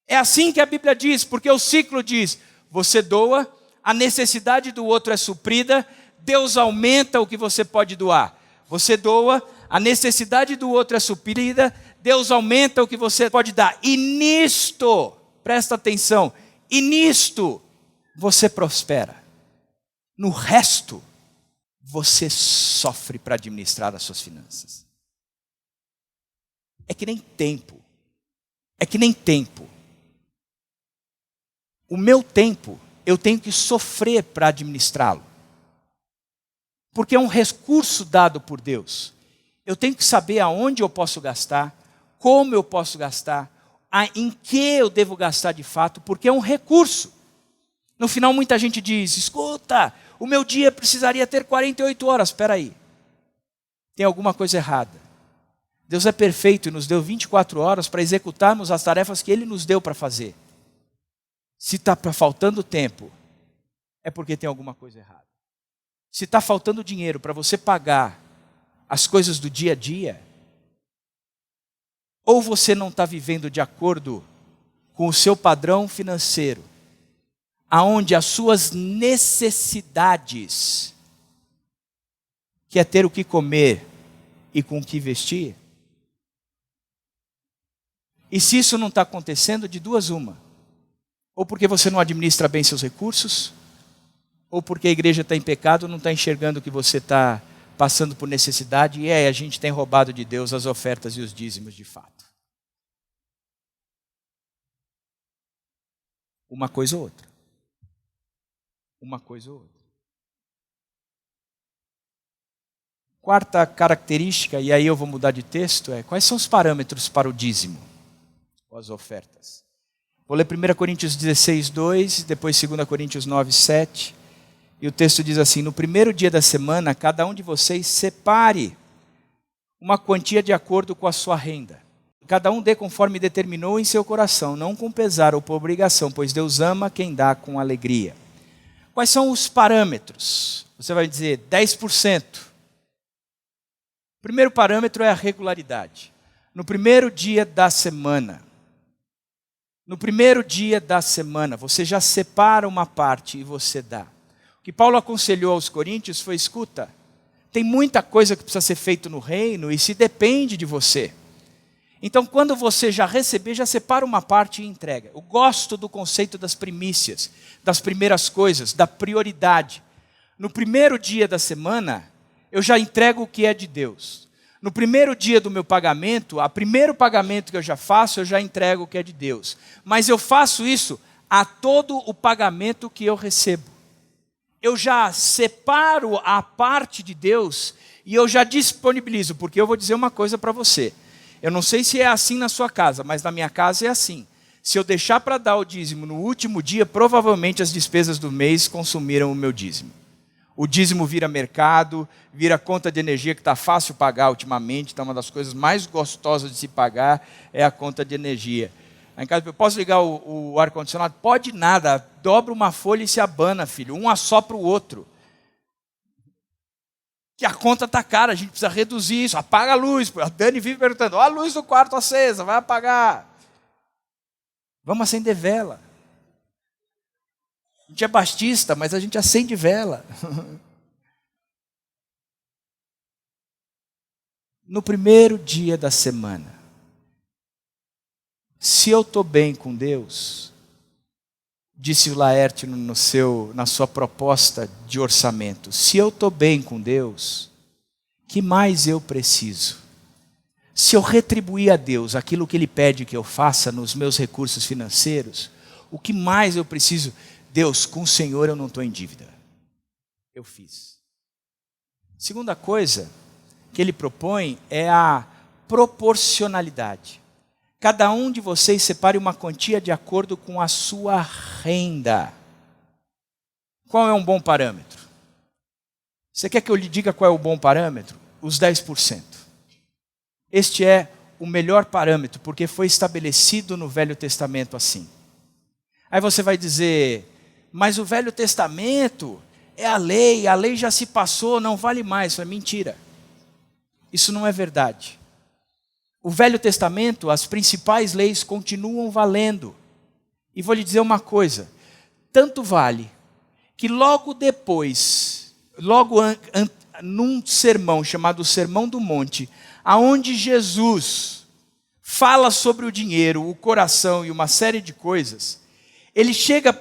É assim que a Bíblia diz, porque o ciclo diz, você doa, a necessidade do outro é suprida, Deus aumenta o que você pode doar. Você doa, a necessidade do outro é suprida, Deus aumenta o que você pode dar. E nisto, presta atenção, e nisto você prospera. No resto, você sofre para administrar as suas finanças. É que nem tempo. É que nem tempo. O meu tempo, eu tenho que sofrer para administrá-lo. Porque é um recurso dado por Deus. Eu tenho que saber aonde eu posso gastar, como eu posso gastar, em que eu devo gastar de fato, porque é um recurso. No final muita gente diz, escuta, o meu dia precisaria ter 48 horas. Espera aí, tem alguma coisa errada. Deus é perfeito e nos deu 24 horas para executarmos as tarefas que Ele nos deu para fazer. Se está faltando tempo, é porque tem alguma coisa errada. Se está faltando dinheiro para você pagar as coisas do dia a dia, ou você não está vivendo de acordo com o seu padrão financeiro, aonde as suas necessidades, que é ter o que comer e com o que vestir, e se isso não está acontecendo, de duas uma, ou porque você não administra bem seus recursos, ou porque a igreja está em pecado, não está enxergando que você está passando por necessidade, e a gente tem roubado de Deus as ofertas e os dízimos de fato. Uma coisa ou outra. Uma coisa ou outra. Quarta característica, e aí eu vou mudar de texto, é quais são os parâmetros para o dízimo, ou as ofertas. Vou ler 1 Coríntios 16, 2, depois 2 Coríntios 9, 7. E o texto diz assim, no primeiro dia da semana, cada um de vocês separe uma quantia de acordo com a sua renda. Cada um dê conforme determinou em seu coração, não com pesar ou por obrigação, pois Deus ama quem dá com alegria. Quais são os parâmetros? Você vai dizer 10%. O primeiro parâmetro é a regularidade. No primeiro dia da semana, No primeiro dia da semana, você já separa uma parte e você dá. O que Paulo aconselhou aos coríntios foi: escuta, tem muita coisa que precisa ser feito no reino e se depende de você. Então, quando você já receber, já separa uma parte e entrega. Eu gosto do conceito das primícias, das primeiras coisas, da prioridade. No primeiro dia da semana, eu já entrego o que é de Deus. No primeiro dia do meu pagamento, o primeiro pagamento que eu já faço, eu já entrego o que é de Deus. Mas eu faço isso a todo o pagamento que eu recebo. Eu já separo a parte de Deus e eu já disponibilizo, porque eu vou dizer uma coisa para você. Eu não sei se é assim na sua casa, mas na minha casa é assim. Se eu deixar para dar o dízimo no último dia, provavelmente as despesas do mês consumiram o meu dízimo. O dízimo vira mercado, vira conta de energia que está fácil pagar ultimamente. Então, uma das coisas mais gostosas de se pagar é a conta de energia. Lá em casa, eu posso ligar o ar-condicionado? Pode nada, dobra uma folha e se abana, filho. Um assopra o outro. Que a conta está cara, a gente precisa reduzir isso. Apaga a luz. A Dani vive perguntando: ó, a luz do quarto acesa, vai apagar. Vamos acender vela. A gente é bastista, mas a gente acende vela. No primeiro dia da semana, se eu estou bem com Deus, disse o Laerte na sua proposta de orçamento, se eu estou bem com Deus, que mais eu preciso? Se eu retribuir a Deus aquilo que Ele pede que eu faça nos meus recursos financeiros, o que mais eu preciso? Deus, com o Senhor eu não estou em dívida. Eu fiz. Segunda coisa que Ele propõe é a proporcionalidade. Cada um de vocês separe uma quantia de acordo com a sua renda. Qual é um bom parâmetro? Você quer que eu lhe diga qual é o bom parâmetro? Os 10%. Este é o melhor parâmetro, porque foi estabelecido no Velho Testamento assim. Aí você vai dizer: mas o Velho Testamento é a lei já se passou, não vale mais. Isso é mentira. Isso não é verdade. O Velho Testamento, as principais leis continuam valendo. E vou lhe dizer uma coisa: tanto vale que logo depois, num sermão chamado Sermão do Monte, aonde Jesus fala sobre o dinheiro, o coração e uma série de coisas, ele chega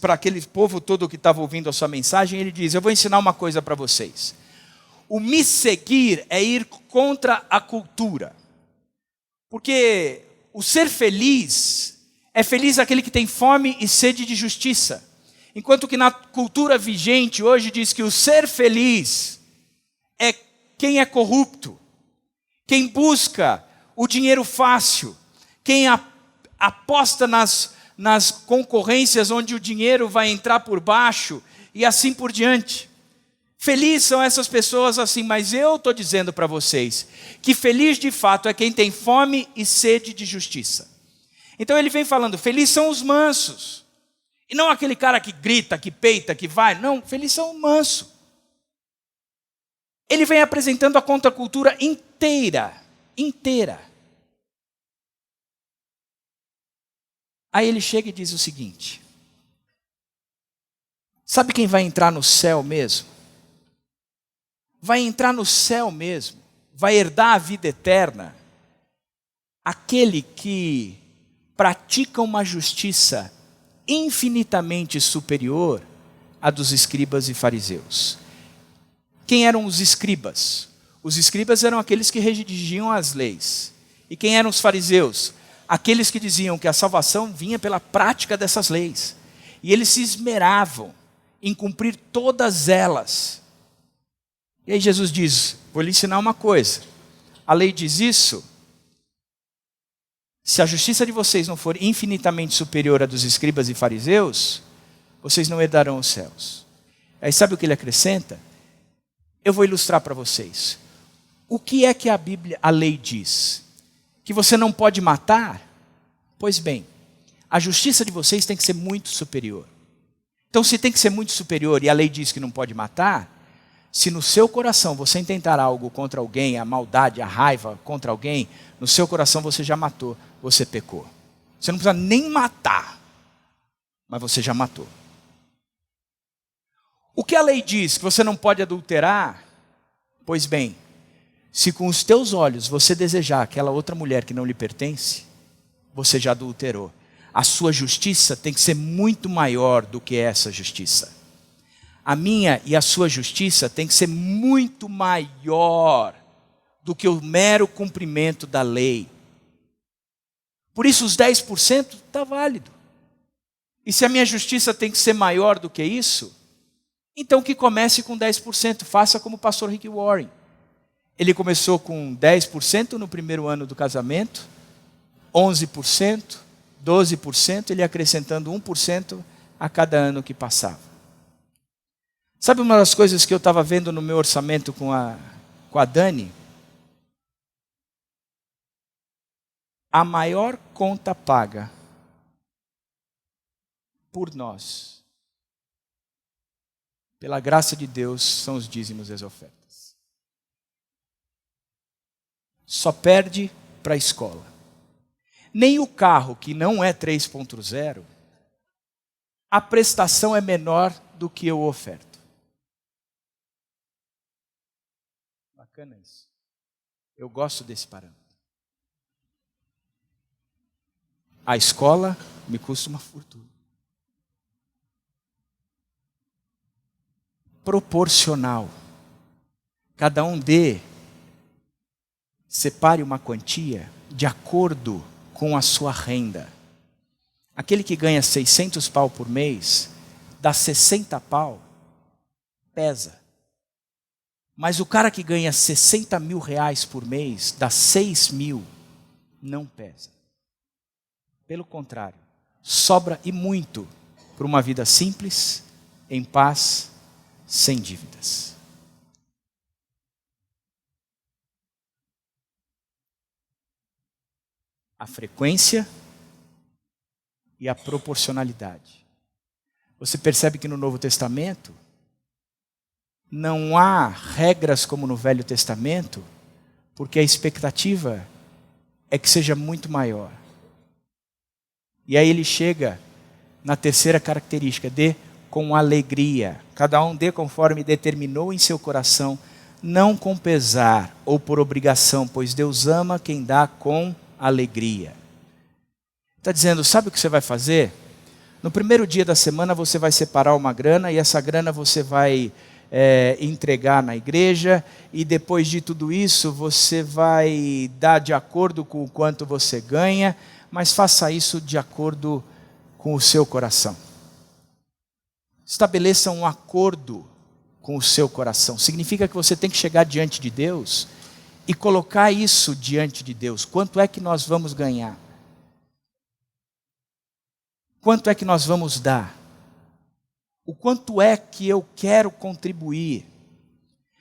para aquele povo todo que estava ouvindo a sua mensagem, e ele diz: eu vou ensinar uma coisa para vocês. O me seguir é ir contra a cultura. Porque o ser feliz é feliz aquele que tem fome e sede de justiça. Enquanto que na cultura vigente hoje diz que o ser feliz é quem é corrupto, quem busca o dinheiro fácil, quem aposta nas concorrências onde o dinheiro vai entrar por baixo e assim por diante. Felizes são essas pessoas assim, mas eu estou dizendo para vocês que feliz de fato é quem tem fome e sede de justiça. Então ele vem falando: felizes são os mansos. E não aquele cara que grita, que peita, que vai. Não, felizes são os mansos. Ele vem apresentando a contracultura inteira. Aí ele chega e diz o seguinte: sabe quem vai entrar no céu mesmo? Vai entrar no céu mesmo, vai herdar a vida eterna, aquele que pratica uma justiça infinitamente superior à dos escribas e fariseus. Quem eram os escribas? Os escribas eram aqueles que redigiam as leis. E quem eram os fariseus? Aqueles que diziam que a salvação vinha pela prática dessas leis. E eles se esmeravam em cumprir todas elas. E aí Jesus diz: vou lhe ensinar uma coisa. A lei diz isso. Se a justiça de vocês não for infinitamente superior à dos escribas e fariseus, vocês não herdarão os céus. Aí sabe o que ele acrescenta? Eu vou ilustrar para vocês. O que é que a lei diz? Que você não pode matar? Pois bem, a justiça de vocês tem que ser muito superior. Então, se tem que ser muito superior e a lei diz que não pode matar, se no seu coração você intentar algo contra alguém, a maldade, a raiva contra alguém, no seu coração você já matou, você pecou. Você não precisa nem matar, mas você já matou. O que a lei diz? Que você não pode adulterar? Pois bem, se com os teus olhos você desejar aquela outra mulher que não lhe pertence, você já adulterou. A sua justiça tem que ser muito maior do que essa justiça. A minha e a sua justiça tem que ser muito maior do que o mero cumprimento da lei. Por isso os 10% está válido. E se a minha justiça tem que ser maior do que isso, então que comece com 10%. Faça como o pastor Rick Warren. Ele começou com 10% no primeiro ano do casamento, 11%, 12%, ele ia acrescentando 1% a cada ano que passava. Sabe uma das coisas que eu estava vendo no meu orçamento com a Dani? A maior conta paga por nós, pela graça de Deus, são os dízimos e as ofertas. Só perde para a escola. Nem o carro, que não é 3.0, a prestação é menor do que eu oferto. Bacana isso. Eu gosto desse parâmetro. A escola me custa uma fortuna. Proporcional. Cada um separe uma quantia de acordo com a sua renda. Aquele que ganha 600 pau por mês, dá 60 pau, pesa. Mas o cara que ganha 60 mil reais por mês, dá 6 mil, não pesa. Pelo contrário, sobra e muito para uma vida simples, em paz, sem dívidas. A frequência e a proporcionalidade. Você percebe que no Novo Testamento não há regras como no Velho Testamento, porque a expectativa é que seja muito maior. E aí ele chega na terceira característica, dê com alegria. Cada um dê conforme determinou em seu coração, não com pesar ou por obrigação, pois Deus ama quem dá com alegria. Está dizendo, sabe o que você vai fazer? No primeiro dia da semana você vai separar uma grana e essa grana você vai entregar na igreja e depois de tudo isso você vai dar de acordo com o quanto você ganha, mas faça isso de acordo com o seu coração. Estabeleça um acordo com o seu coração. Significa que você tem que chegar diante de Deus e colocar isso diante de Deus. Quanto é que nós vamos ganhar? Quanto é que nós vamos dar? O quanto é que eu quero contribuir?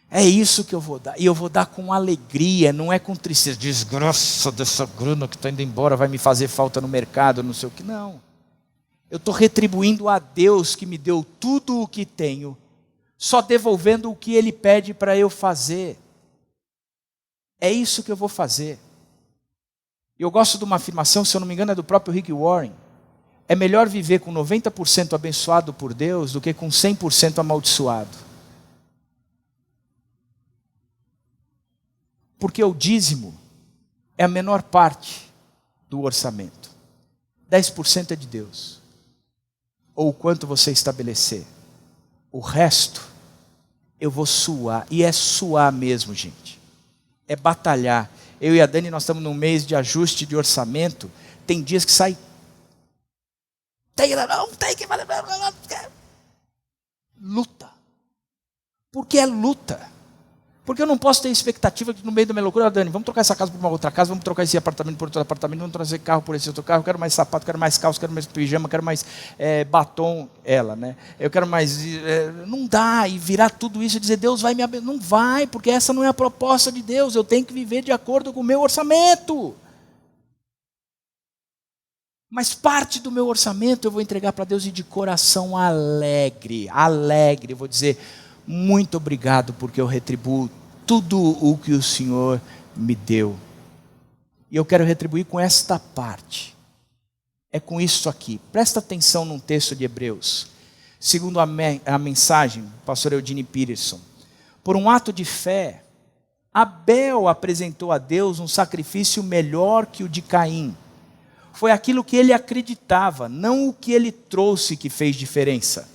É isso que eu vou dar. E eu vou dar com alegria, não é com tristeza. Desgraça dessa grana que está indo embora, vai me fazer falta no mercado, não sei o que. Não. Eu estou retribuindo a Deus que me deu tudo o que tenho, só devolvendo o que Ele pede para eu fazer. É isso que eu vou fazer. Eu gosto de uma afirmação, se eu não me engano, é do próprio Rick Warren. É melhor viver com 90% abençoado por Deus do que com 100% amaldiçoado. Porque o dízimo é a menor parte do orçamento. 10% é de Deus. Ou o quanto você estabelecer. O resto, eu vou suar. E é suar mesmo, gente. É batalhar. Eu e a Dani, nós estamos num mês de ajuste de orçamento. Tem dias que sai. Luta. Por que é luta? Porque eu não posso ter expectativa de no meio da minha loucura, Dani, vamos trocar essa casa por uma outra casa, vamos trocar esse apartamento por outro apartamento, vamos trocar esse carro por esse outro carro, eu quero mais sapato, quero mais calça, quero mais pijama, quero mais batom, eu quero mais... não dá, e virar tudo isso e dizer, Deus vai me abençoar. Não vai, porque essa não é a proposta de Deus, eu tenho que viver de acordo com o meu orçamento. Mas parte do meu orçamento eu vou entregar para Deus e de coração alegre, eu vou dizer, muito obrigado porque eu retribuo tudo o que o Senhor me deu. E eu quero retribuir com esta parte. é com isso aqui. Presta atenção num texto de Hebreus. Segundo a mensagem do pastor Eudine Peterson. Por um ato de fé, Abel apresentou a Deus um sacrifício melhor que o de Caim. Foi aquilo que ele acreditava, não o que ele trouxe que fez diferença.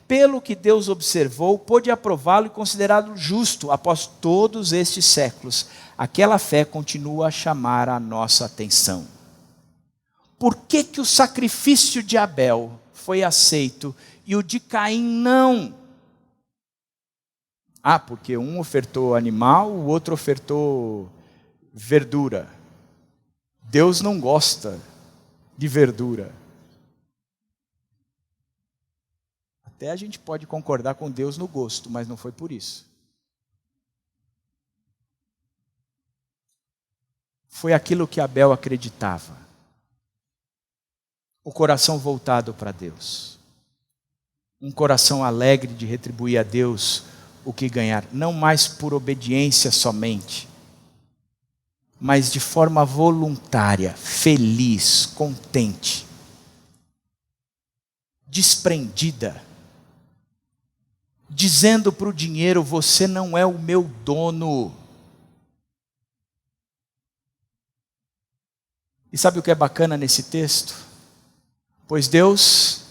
Pelo que Deus observou, pôde aprová-lo e considerá-lo justo. Após todos estes séculos, aquela fé continua a chamar a nossa atenção. Por que que o sacrifício de Abel foi aceito e o de Caim não? Porque um ofertou animal, o outro ofertou verdura. Deus não gosta de verdura. Até a gente pode concordar com Deus no gosto, mas não foi por isso. Foi aquilo que Abel acreditava. O coração voltado para Deus. Um coração alegre de retribuir a Deus o que ganhar. Não mais por obediência somente, mas de forma voluntária, feliz, contente, desprendida, dizendo para o dinheiro: você não é o meu dono. E sabe o que é bacana nesse texto? Pois Deus,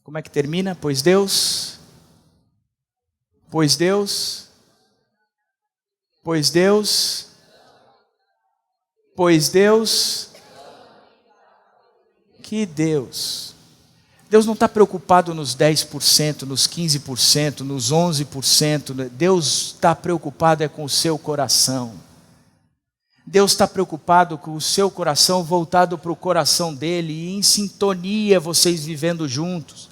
como é que termina? Pois Deus, que Deus. Deus não está preocupado nos 10%, nos 15%, nos 11%. Deus está preocupado com o seu coração. Deus está preocupado com o seu coração voltado para o coração dele e em sintonia, vocês vivendo juntos.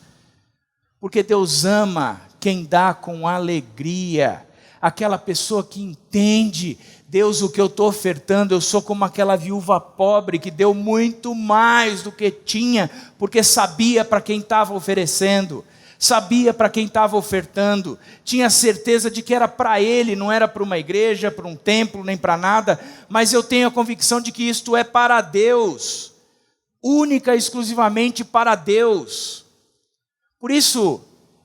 Porque Deus ama quem dá com alegria. Aquela pessoa que entende: Deus, o que eu estou ofertando, eu sou como aquela viúva pobre que deu muito mais do que tinha, porque sabia para quem estava oferecendo, sabia para quem estava ofertando, tinha certeza de que era para ele, não era para uma igreja, para um templo, nem para nada, mas eu tenho a convicção de que isto é para Deus, única e exclusivamente para Deus. Por isso,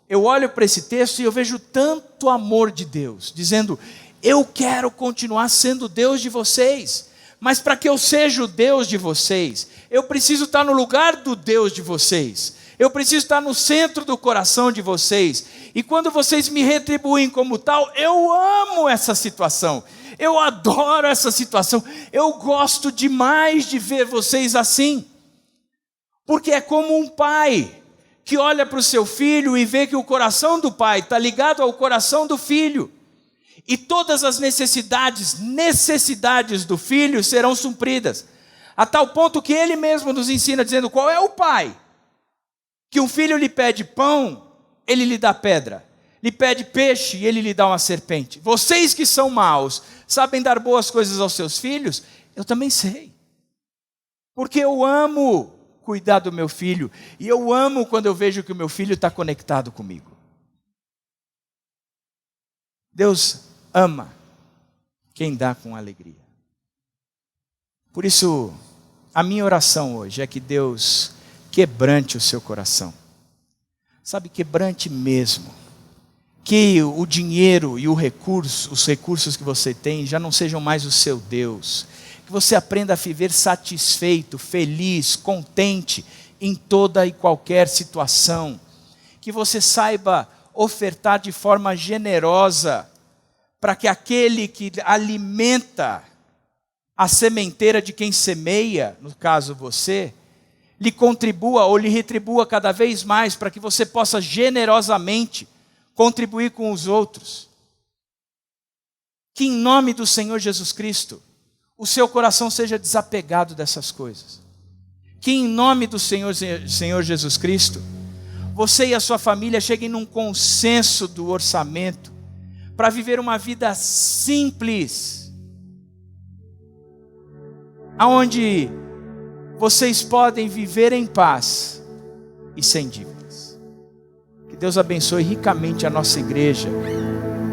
eu olho para esse texto e eu vejo tanto amor de Deus, dizendo: eu quero continuar sendo Deus de vocês, mas para que eu seja o Deus de vocês, eu preciso estar no lugar do Deus de vocês, eu preciso estar no centro do coração de vocês, e quando vocês me retribuem como tal, eu amo essa situação, eu adoro essa situação, eu gosto demais de ver vocês assim, porque é como um pai que olha para o seu filho e vê que o coração do pai está ligado ao coração do filho. E todas as necessidades do filho serão supridas. A tal ponto que ele mesmo nos ensina, dizendo: qual é o pai? Que um filho lhe pede pão, ele lhe dá pedra. Lhe pede peixe e ele lhe dá uma serpente. Vocês que são maus, sabem dar boas coisas aos seus filhos? Eu também sei. Porque eu amo cuidar do meu filho. E eu amo quando eu vejo que o meu filho está conectado comigo. Deus ama quem dá com alegria. Por isso, a minha oração hoje é que Deus quebrante o seu coração. Sabe, quebrante mesmo. Que o dinheiro e os recursos que você tem já não sejam mais o seu Deus. Que você aprenda a viver satisfeito, feliz, contente em toda e qualquer situação. Que você saiba ofertar de forma generosa, para que aquele que alimenta a sementeira de quem semeia, no caso você, lhe contribua ou lhe retribua cada vez mais, para que você possa generosamente contribuir com os outros. Que em nome do Senhor Jesus Cristo, o seu coração seja desapegado dessas coisas. Que em nome do Senhor Jesus Cristo, você e a sua família cheguem num consenso do orçamento, para viver uma vida simples, aonde vocês podem viver em paz e sem dívidas. Que Deus abençoe ricamente a nossa igreja,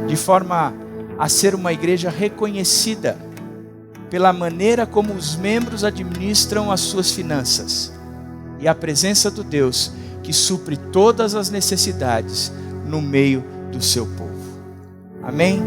de forma a ser uma igreja reconhecida pela maneira como os membros administram as suas finanças e a presença do Deus que supre todas as necessidades no meio do seu povo. Amém?